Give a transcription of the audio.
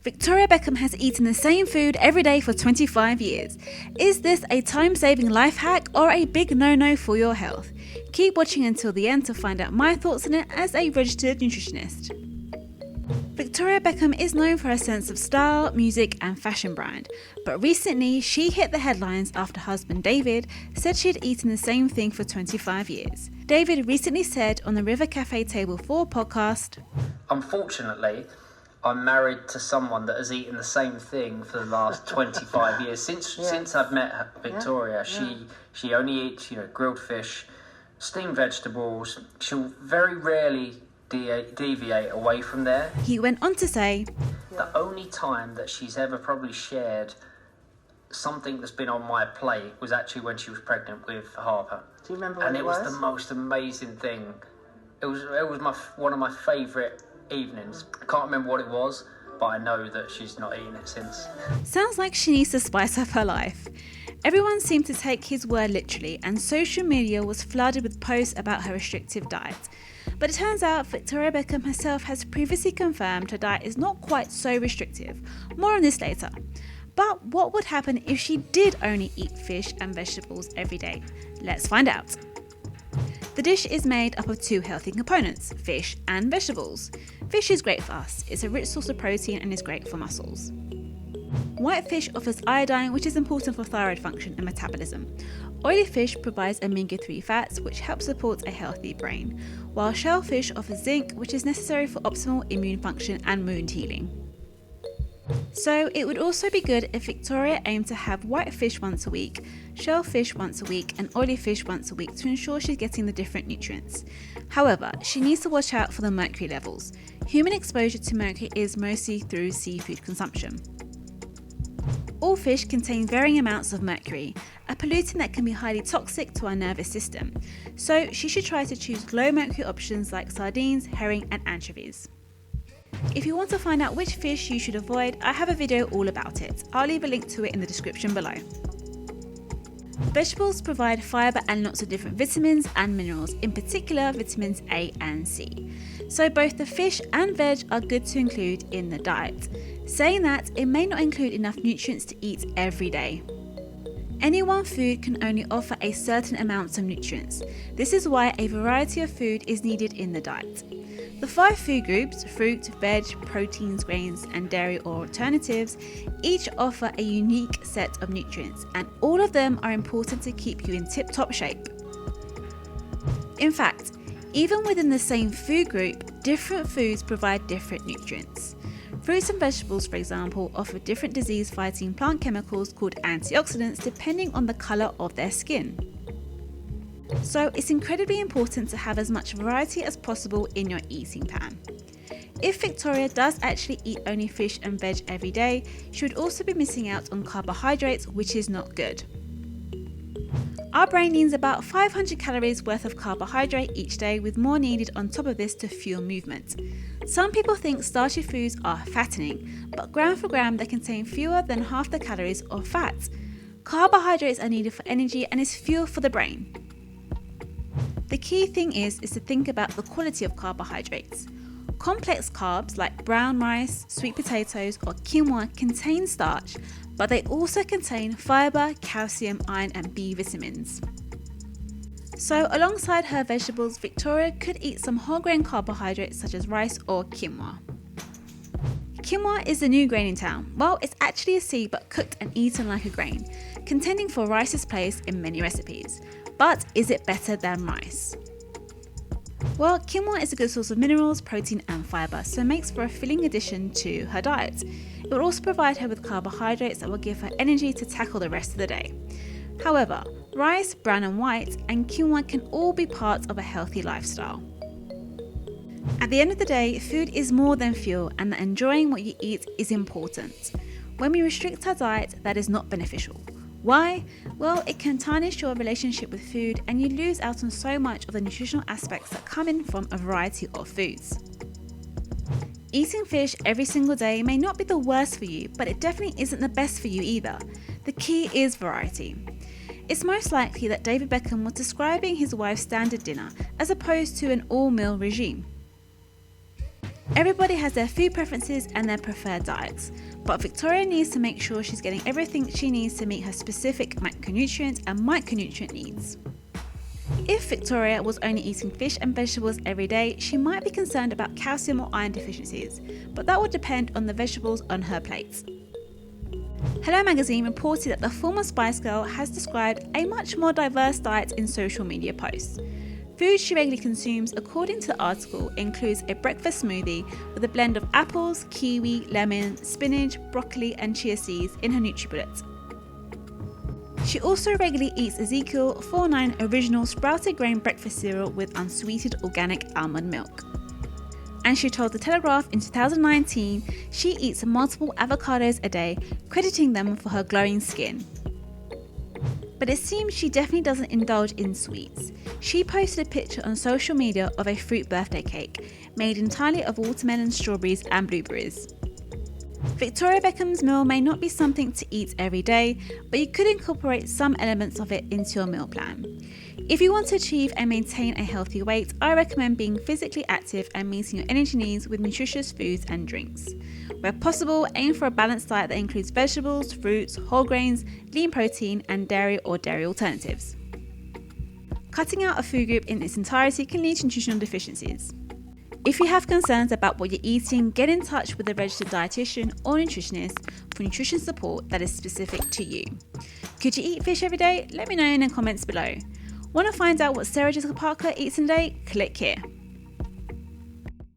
Victoria Beckham has eaten the same food every day for 25 years. Is this a time-saving life hack or a big no-no for your health? Keep watching until the end to find out my thoughts on it as a registered nutritionist. Victoria Beckham is known for her sense of style, music and fashion brand, but recently she hit the headlines after husband David said she had eaten the same thing for 25 years. David recently said on the River Cafe Table 4 podcast, "Unfortunately, I'm married to someone that has eaten the same thing for the last 25 years. Since I've met Victoria, she only eats, grilled fish, steamed vegetables. She'll very rarely deviate away from there." He went on to say, "The only time that she's ever probably shared something that's been on my plate was actually when she was pregnant with Harper. Do you remember what and it was? And it was the most amazing thing. It was one of my favourite evenings. I can't remember what it was, but I know that she's not eaten it since." Sounds like she needs to spice up her life. Everyone seemed to take his word literally, and social media was flooded with posts about her restrictive diet. But it turns out Victoria Beckham herself has previously confirmed her diet is not quite so restrictive. More on this later. But what would happen if she did only eat fish and vegetables every day? Let's find out. The dish is made up of two healthy components, fish and vegetables. Fish is great for us. It's a rich source of protein and is great for muscles. White fish offers iodine, which is important for thyroid function and metabolism. Oily fish provides omega-3 fats, which help support a healthy brain, while shellfish offers zinc, which is necessary for optimal immune function and wound healing. So it would also be good if Victoria aimed to have white fish once a week, shellfish once a week and oily fish once a week to ensure she's getting the different nutrients. However, she needs to watch out for the mercury levels. Human exposure to mercury is mostly through seafood consumption. All fish contain varying amounts of mercury, a pollutant that can be highly toxic to our nervous system. So she should try to choose low mercury options like sardines, herring and anchovies. If you want to find out which fish you should avoid, I have a video all about it. I'll leave a link to it in the description below. Vegetables provide fibre and lots of different vitamins and minerals, in particular vitamins A and C. So both the fish and veg are good to include in the diet. Saying that, it may not include enough nutrients to eat every day. Any one food can only offer a certain amount of nutrients. This is why a variety of food is needed in the diet. The 5 food groups, fruit, veg, proteins, grains, and dairy or alternatives, each offer a unique set of nutrients, and all of them are important to keep you in tip-top shape. In fact, even within the same food group, different foods provide different nutrients. Fruits and vegetables, for example, offer different disease-fighting plant chemicals called antioxidants depending on the colour of their skin. So it's incredibly important to have as much variety as possible in your eating plan. If Victoria does actually eat only fish and veg every day, she would also be missing out on carbohydrates, which is not good. Our brain needs about 500 calories worth of carbohydrate each day, with more needed on top of this to fuel movement. Some people think starchy foods are fattening, but gram for gram they contain fewer than half the calories of fat. Carbohydrates are needed for energy and is fuel for the brain. The key thing is to think about the quality of carbohydrates. Complex carbs like brown rice, sweet potatoes or quinoa contain starch, but they also contain fibre, calcium, iron and B vitamins. So alongside her vegetables, Victoria could eat some whole grain carbohydrates such as rice or quinoa. Quinoa is the new grain in town. Well, it's actually a seed but cooked and eaten like a grain, contending for rice's place in many recipes. But is it better than rice? Well, quinoa is a good source of minerals, protein and fibre, so it makes for a filling addition to her diet. It will also provide her with carbohydrates that will give her energy to tackle the rest of the day. However, rice, brown and white, and quinoa can all be part of a healthy lifestyle. At the end of the day, food is more than fuel, and that enjoying what you eat is important. When we restrict our diet, that is not beneficial. Why? Well, it can tarnish your relationship with food and you lose out on so much of the nutritional aspects that come in from a variety of foods. Eating fish every single day may not be the worst for you, but it definitely isn't the best for you either. The key is variety. It's most likely that David Beckham was describing his wife's standard dinner as opposed to an all-meal regime. Everybody has their food preferences and their preferred diets, but Victoria needs to make sure she's getting everything she needs to meet her specific macronutrient and micronutrient needs. If Victoria was only eating fish and vegetables every day, she might be concerned about calcium or iron deficiencies, but that would depend on the vegetables on her plate. Hello Magazine reported that the former Spice Girl has described a much more diverse diet in social media posts. Food she regularly consumes, according to the article, includes a breakfast smoothie with a blend of apples, kiwi, lemon, spinach, broccoli and chia seeds in her NutriBullet. She also regularly eats Ezekiel 49 original sprouted grain breakfast cereal with unsweetened organic almond milk. And she told The Telegraph in 2019 she eats multiple avocados a day, crediting them for her glowing skin. But it seems she definitely doesn't indulge in sweets. She posted a picture on social media of a fruit birthday cake made entirely of watermelon, strawberries and blueberries. Victoria Beckham's meal may not be something to eat every day, but you could incorporate some elements of it into your meal plan. If you want to achieve and maintain a healthy weight, I recommend being physically active and meeting your energy needs with nutritious foods and drinks. Where possible, aim for a balanced diet that includes vegetables, fruits, whole grains, lean protein, and dairy or dairy alternatives. Cutting out a food group in its entirety can lead to nutritional deficiencies. If you have concerns about what you're eating, get in touch with a registered dietitian or nutritionist for nutrition support that is specific to you. Could you eat fish every day? Let me know in the comments below. Want to find out what Sarah Jessica Parker eats in a day? Click here.